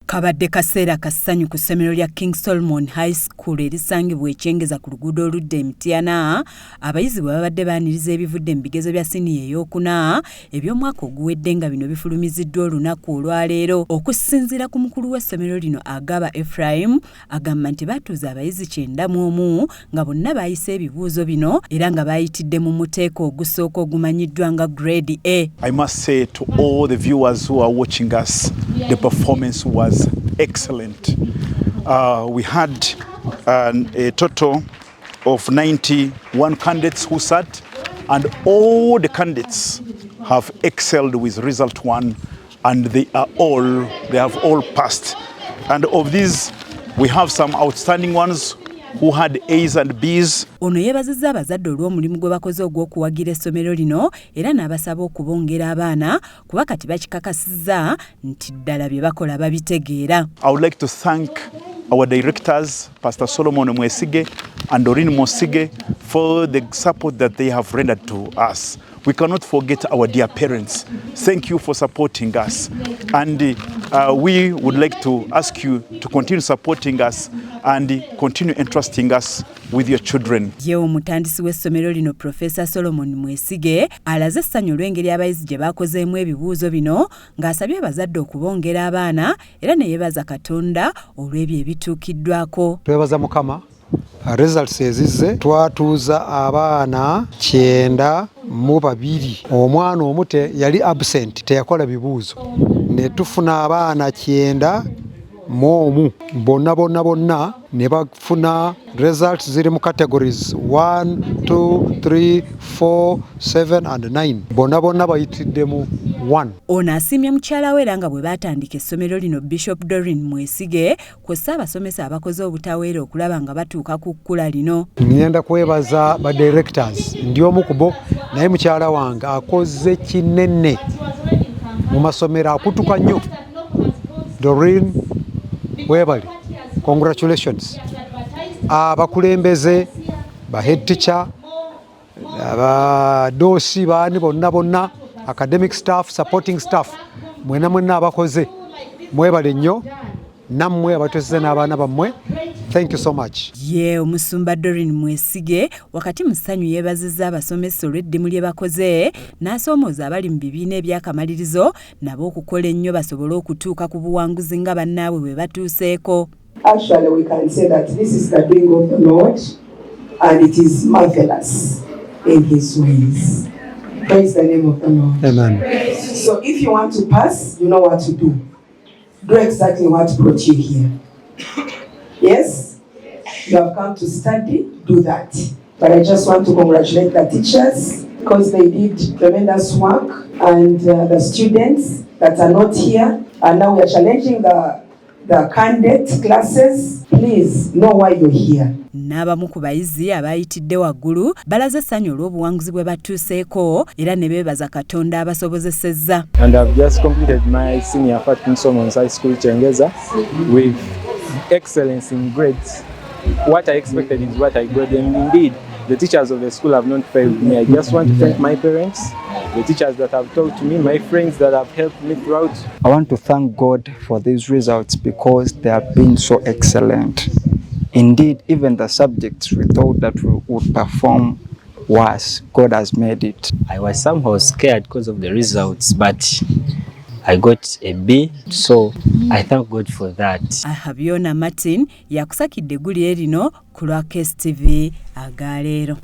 Kabadde kaseera kassanyu ku ssomero lya King Solomon High School erisangibwa ekyengeza ku luguudo oludda Emityana. Abayizi bwe babadde baaniriza ebivudde mu bigezo bya siniya ey'okuna eby'omwaka oguwedde nga bino bifulumiziddwa olunaku olwaleero. Okusinziira ku mukulu w'essomero lino Agaba Ephraim agamba nti batuuza abayizi 91 nga bonna baayise ebibuuzo bino era nga baayitidde mu muteeko ogusooka ogumanyiddwa nga grade A. I must say to all the viewers who are watching us, the performance was excellent. We had a total of 91 candidates who sat, and all the candidates have excelled with result 1, and they have all passed. And of these, we have some outstanding ones who had A's and B's. Ono yeebazizza abazadde olw'omulimu gwe bakoze ogw'okuwagira essomero lino era n'abasaba okubongera abaana kuba kati bakikakasizza nti ddala bye bakola babitegeera. I would like to thank our directors, Pastor Solomon Mwesige and Doreen Mosige, for the support that they have rendered to us. We cannot forget our dear parents. Thank you for supporting us. And we would like to ask you to continue supporting us and continue entrusting us with your children. Ye omutandisi w'essomero lino Professor Solomon Mwesige alaze essanyu olw'engeri abayizi gye bakozeemu ebibuuzo bino ng'asabye abazadde okubongera abaana era ne yeebaza Katonda olw'ebyo ebituukiddwako. Twebaza Mukama. Results ezizze twatuuza abaana 92. Omwana omu yali absent teyakola bibuuzo. Ne tufuna abaana 91 bonna ne bafuna results ziri mu categories 1, 2, 3, 4, 7 and 9. Bonna bayitidde mu 1. Ono asiimye mukyala we era nga bwe batandika essomero lino Bishop Doreen Mwesige kw'ossa abasomesa abakoze obutaweera okulaba nga batuuka ku kkula lino. Ngenda kwebaza ba directors ndi omu ku bo naye mukyala wange akoze kinene mu masomero akutuka nnyo. Doreen webali, congratulations. Abakulembeze, ba head teacher, abadosi baani bonna, academic staff, supporting staff, mwena abakoze. Mwebale nnyo, nammwe abatwesize n'abaana bammwe. Thank you so much. Ye omusumba Doreen Mwesige wakati mu ssanyu yeebazizza abasomesa olw'eddimu lye bakoze n'asoomooza abali mu bibiina eby'akamalirizo nabo okukola ennyo basobole okutuuka ku buwanguzi nga bannaabwe bwe batuuseeko. Actually, we can say that this is the doing of the Lord and it is marvelous in his ways. Praise the name of the Lord. Amen. So if you want to pass, you know what to do. Do exactly what brought you here. Yes, you have come to study, do that. But I just want to congratulate the teachers because they did tremendous work, and the students that are not here. And now we are challenging the candidate classes. Please know why you're here. N'abamu ku bayizi abayitidde waggulu balaze essanyu olw'obuwanguzi bwe batuuseeko era ne beebaza Katonda abasobozesezza. And I've just completed my senior at King Solomon High School Chengeza with excellence in grades. What I expected is what I got, and indeed the teachers of the school have not failed me. I just want to thank my parents, the teachers that have taught me, my friends that have helped me throughout. I want to thank God for these results because they have been so excellent. Indeed, even the subjects we thought that we would perform worse, God has made it. I was somehow scared because of the results, but I got a B, so I thank God for that. Ahabiona Martin yakusakidde eggulire lino ku lwa KSTV agaleero.